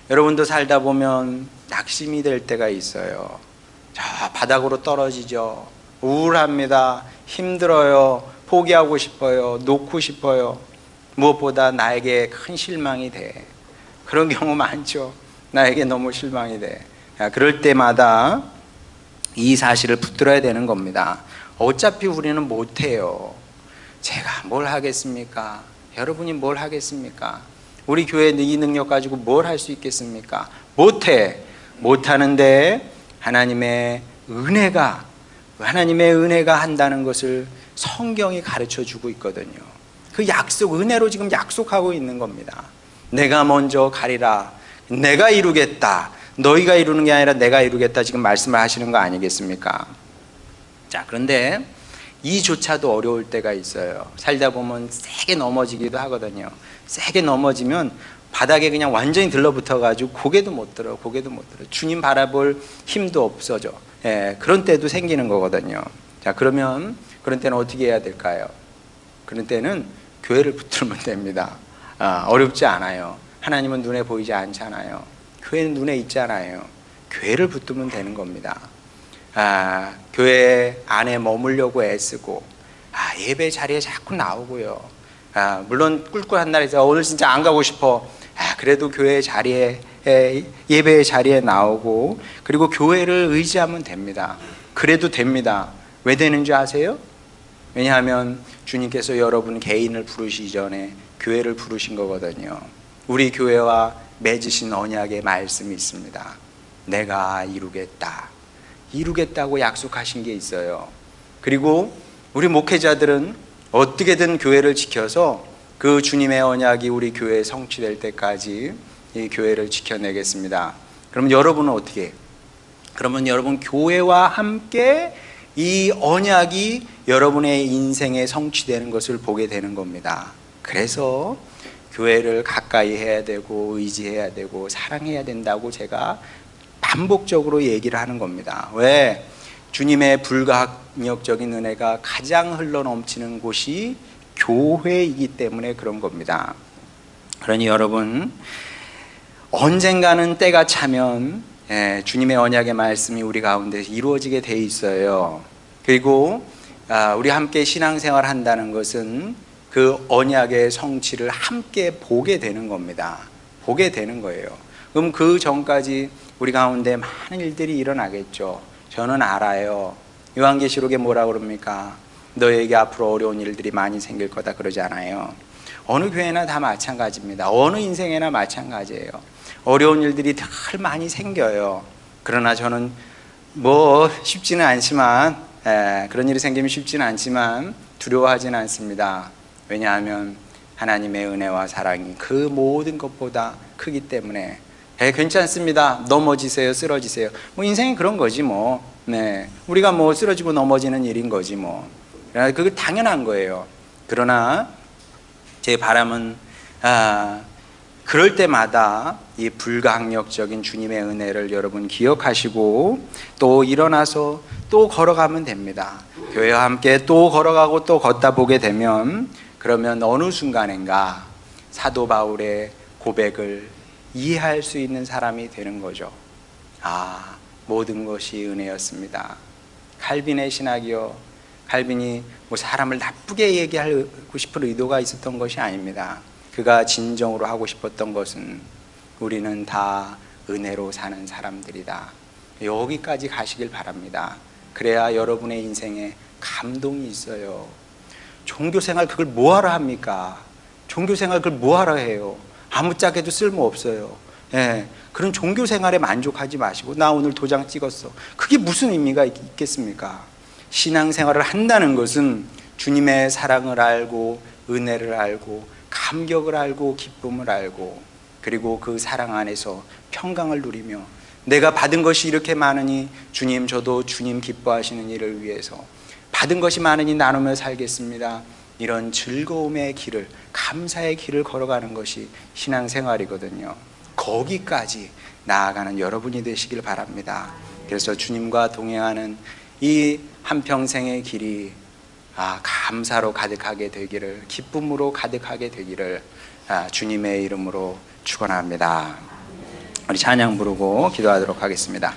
여러분도 살다 보면 낙심이 될 때가 있어요. 저 바닥으로 떨어지죠. 우울합니다. 힘들어요. 포기하고 싶어요. 놓고 싶어요. 무엇보다 나에게 큰 실망이 돼. 그런 경우 많죠. 나에게 너무 실망이 돼. 그럴 때마다 이 사실을 붙들어야 되는 겁니다. 어차피 우리는 못해요. 제가 뭘 하겠습니까? 여러분이 뭘 하겠습니까? 우리 교회는 이 능력 가지고 뭘 할 수 있겠습니까? 못해. 못하는데 하나님의 은혜가 한다는 것을 성경이 가르쳐 주고 있거든요. 그 약속, 은혜로 지금 약속하고 있는 겁니다. 내가 먼저 가리라. 내가 이루겠다. 너희가 이루는 게 아니라 내가 이루겠다. 지금 말씀을 하시는 거 아니겠습니까? 자, 그런데 이조차도 어려울 때가 있어요. 살다 보면 세게 넘어지기도 하거든요. 세게 넘어지면 바닥에 그냥 완전히 들러붙어가지고 고개도 못 들어. 주님 바라볼 힘도 없어져. 그런 때도 생기는 거거든요. 자, 그러면 그런 때는 어떻게 해야 될까요? 그런 때는 교회를 붙들면 됩니다. 어렵지 않아요. 하나님은 눈에 보이지 않잖아요. 교회는 눈에 있잖아요. 교회를 붙들면 되는 겁니다. 교회 안에 머물려고 애쓰고 예배 자리에 자꾸 나오고요. 물론 꿀꿀한 날에서 오늘 진짜 안 가고 싶어. 그래도 교회 자리에, 예배 자리에 나오고, 그리고 교회를 의지하면 됩니다. 그래도 됩니다. 왜 되는지 아세요? 왜냐하면 주님께서 여러분 개인을 부르시기 전에 교회를 부르신 거거든요. 우리 교회와 맺으신 언약의 말씀이 있습니다. 내가 이루겠다고 약속하신 게 있어요. 그리고 우리 목회자들은 어떻게든 교회를 지켜서 그 주님의 언약이 우리 교회에 성취될 때까지 이 교회를 지켜내겠습니다. 그럼 여러분은 어떻게 해요? 그러면 여러분 교회와 함께 이 언약이 여러분의 인생에 성취되는 것을 보게 되는 겁니다. 그래서 교회를 가까이 해야 되고 의지해야 되고 사랑해야 된다고 제가 반복적으로 얘기를 하는 겁니다. 왜? 주님의 불가항력적인 은혜가 가장 흘러넘치는 곳이 교회이기 때문에 그런 겁니다. 그러니 여러분, 언젠가는 때가 차면 주님의 언약의 말씀이 우리 가운데 이루어지게 돼 있어요. 그리고 우리 함께 신앙생활 한다는 것은 그 언약의 성취를 함께 보게 되는 겁니다. 보게 되는 거예요. 그럼 그 전까지 우리 가운데 많은 일들이 일어나겠죠. 저는 알아요. 요한계시록에 뭐라 그럽니까? 너에게 앞으로 어려운 일들이 많이 생길 거다 그러지 않아요. 어느 교회나 다 마찬가지입니다. 어느 인생에나 마찬가지예요. 어려운 일들이 늘 많이 생겨요. 그러나 저는 쉽지는 않지만 그런 일이 생기면 쉽지는 않지만 두려워하지는 않습니다. 왜냐하면 하나님의 은혜와 사랑이 그 모든 것보다 크기 때문에 괜찮습니다. 넘어지세요, 쓰러지세요. 인생이 그런 거지 뭐. 우리가 쓰러지고 넘어지는 일인 거지 뭐. 그게 당연한 거예요. 그러나 제 바람은 그럴 때마다 이 불가항력적인 주님의 은혜를 여러분 기억하시고 또 일어나서 또 걸어가면 됩니다. 교회와 함께 또 걸어가고 또 걷다 보게 되면 그러면 어느 순간인가 사도 바울의 고백을 이해할 수 있는 사람이 되는 거죠. 모든 것이 은혜였습니다. 칼빈의 신학이요. 칼빈이 사람을 나쁘게 얘기하고 싶은 의도가 있었던 것이 아닙니다. 그가 진정으로 하고 싶었던 것은 우리는 다 은혜로 사는 사람들이다. 여기까지 가시길 바랍니다. 그래야 여러분의 인생에 감동이 있어요. 종교생활 그걸 뭐하러 합니까? 종교생활 그걸 뭐하러 해요? 아무짝에도 쓸모없어요. 예, 그런 종교생활에 만족하지 마시고 나 오늘 도장 찍었어. 그게 무슨 의미가 있겠습니까? 신앙생활을 한다는 것은 주님의 사랑을 알고 은혜를 알고 감격을 알고 기쁨을 알고 그리고 그 사랑 안에서 평강을 누리며 내가 받은 것이 이렇게 많으니 주님 저도 주님 기뻐하시는 일을 위해서 받은 것이 많으니 나누며 살겠습니다. 이런 즐거움의 길을, 감사의 길을 걸어가는 것이 신앙생활이거든요. 거기까지 나아가는 여러분이 되시길 바랍니다. 그래서 주님과 동행하는 이 한평생의 길이 감사로 가득하게 되기를, 기쁨으로 가득하게 되기를 주님의 이름으로 축원합니다. 우리 찬양 부르고 기도하도록 하겠습니다.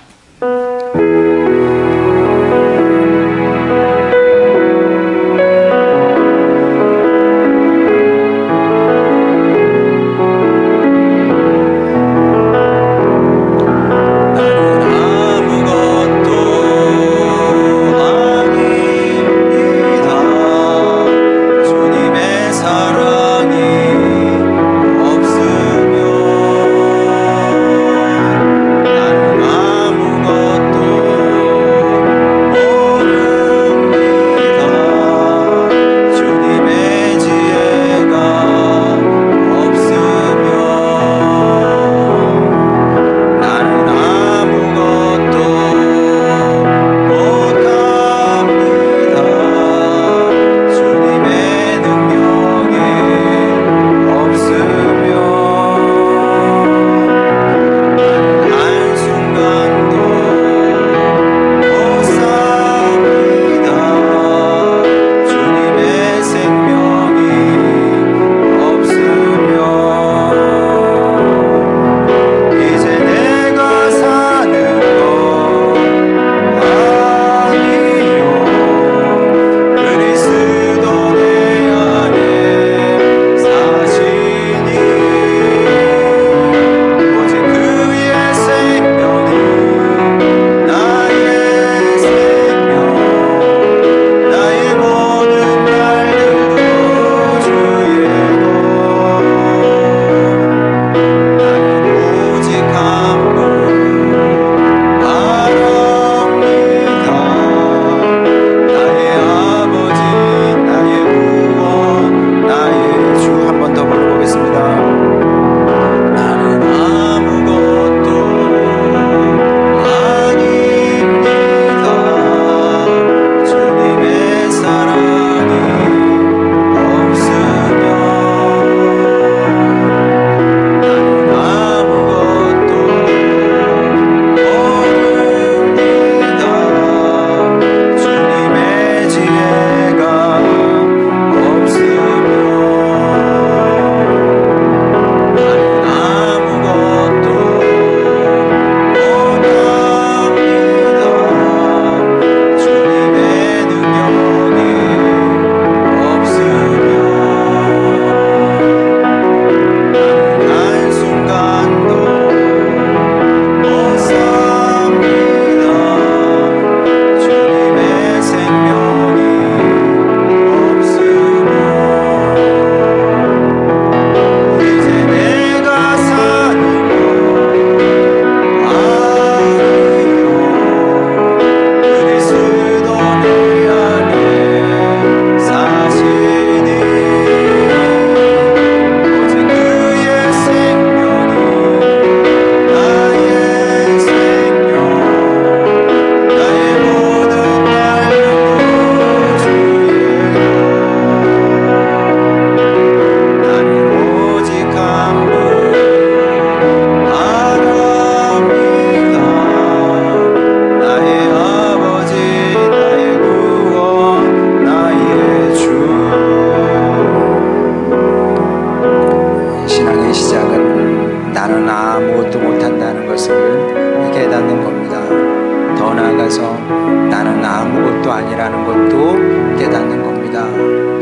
아니라는 것도 깨닫는 겁니다.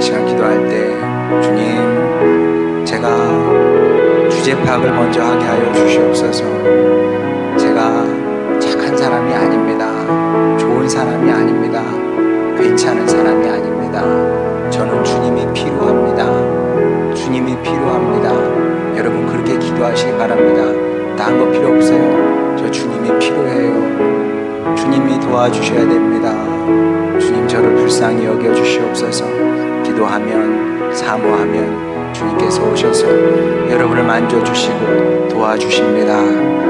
시간 기도할 때 주님 제가 주제 파악을 먼저 하게 하여 주시옵소서. 제가 착한 사람이 아닙니다. 좋은 사람이 아닙니다. 괜찮은 사람이 아닙니다. 저는 주님이 필요합니다. 주님이 필요합니다. 여러분 그렇게 기도하시기 바랍니다. 다른 거 필요 없어요. 저 주님이 필요해요. 주님이 도와주셔야 됩니다. 주님 저를 불쌍히 여겨 주시옵소서. 기도하면 사모하면 주님께서 오셔서 여러분을 만져주시고 도와주십니다.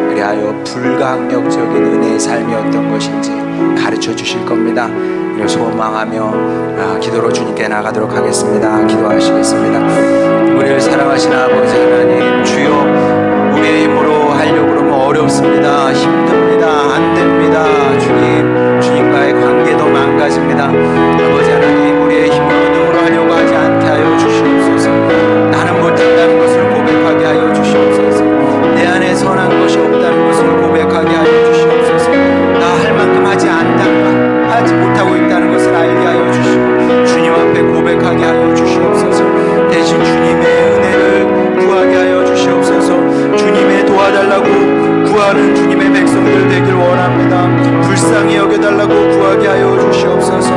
그리하여 불가항력적인 은혜의 삶이 어떤 것인지 가르쳐 주실 겁니다. 이를 소망하며 기도로 주님께 나가도록 하겠습니다. 기도하시겠습니다. 우리를 사랑하시는 아버지 하나님, 주여 우리의 힘으로 하려고 그러면 어렵습니다. 힘듭니다. 안 됩니다. 주님과의 관계도 망가집니다. 아버지 하나님, 우리의 힘으로 능으로 하려고 하지 않게 하여 주시옵소서. 나는 못한다는 것을 고백하게 하여 주시옵소서. 내 안에 선한 것이 없다는 것을 고백하게 하여 주시옵소서. 나 할 만큼 하지 않다는, 하지 못하고 있다는 것을 알게 하여 주시고 주님 앞에 고백하게 하여 주시옵소서. 대신 주님의 은혜를 구하게 하여 주시옵소서. 주님의 도와달라고 구하는 주님의 백성들 되길 원합니다. 불쌍히 여겨달라고 구하게 하여 주시옵소서.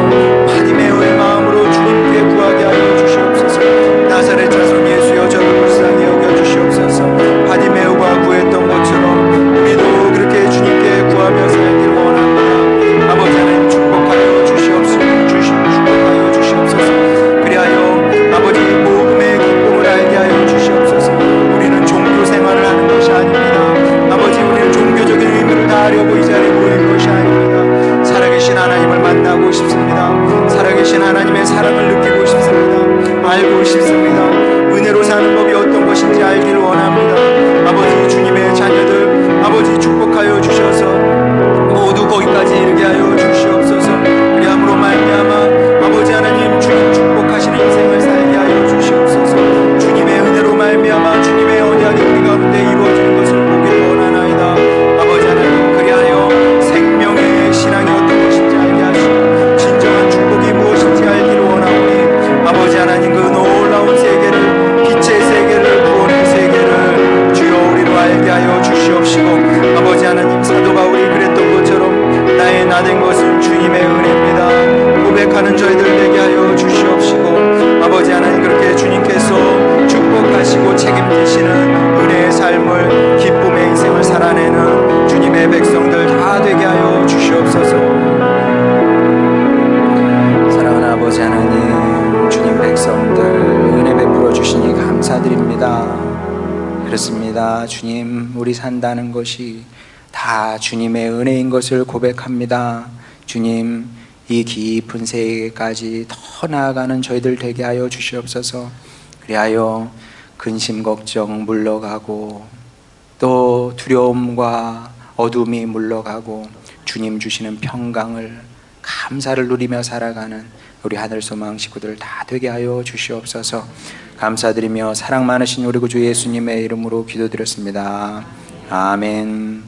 바디메오의 마음으로 주님께 구하게 하여 주시옵소서. 나사렛 자손 예수여 저를 불쌍히 여겨 주시옵소서. 바디메오가 구했던 것처럼 우리도 그렇게 주님께 구하며 살길 원합니다. 아버지 하나님 축복하여 주시옵소서. 축복하여 주시옵소서. 그리하여 아버지 복음의 기쁨을 알게 하여 주시옵소서. 우리는 종교 생활을 하는 것이 아닙니다. 아버지 우리는 종교적인 의미를 다하려고 이 자리에 모인 것이 아닙니다. 살아계신 하나님을 만나고 싶습니다. 살아계신 하나님의 사랑을 느끼고 싶습니다. 알고 싶습니다. 은혜로 사는 법이 어떤 것인지 알기를 원합니다. 아버지 주님의 자녀들 아버지 축복하여 주셔서 모두 거기까지 이르게 하여 주시옵소서. 그리함으로 말미암아 아버지 하나님 주님 축복하시는 인생을 살게 하여 주시옵소서. 주님의 은혜로 말미암아 주님의 언약이 우리 가운데 이루어지는 것을 보길 원하나이다. 아버지 하나님 그리하여 생명의 신앙이 어떤 것인지 알게 하시고 진정한 축복이 무엇인지 알기를 원하오니 아버지 하나님 그 놀라운 세계를 빛의 세계를 구원의 세계를 주여 우리로 알게 하여 주시옵시고 아버지 하나님 사도 바울이 그랬던 것처럼 나의 나된 것은 주님의 은혜입니다. 고백하는 저희들 되게 하여 주시옵시고 아버지 하나님 그렇게 주님께서 축복하시고 책임지시는 은혜의 삶을 기쁨의 인생을 살아내는 주님의 백성들 다 되게 하여 주시옵소서. 사랑하는 아버지 하나님 주님 백성들 은혜 베풀어 주시니 감사드립니다. 그렇습니다. 주님 우리 산다는 것이 다 주님의 은혜인 것을 고백합니다. 주님 이 깊은 세계까지 더 나아가는 저희들 되게 하여 주시옵소서. 그리하여 근심 걱정 물러가고 또 두려움과 어둠이 물러가고 주님 주시는 평강을 감사를 누리며 살아가는 우리 하늘소망 식구들 다 되게 하여 주시옵소서. 감사드리며 사랑 많으신 우리 구주 예수님의 이름으로 기도드렸습니다. 아멘.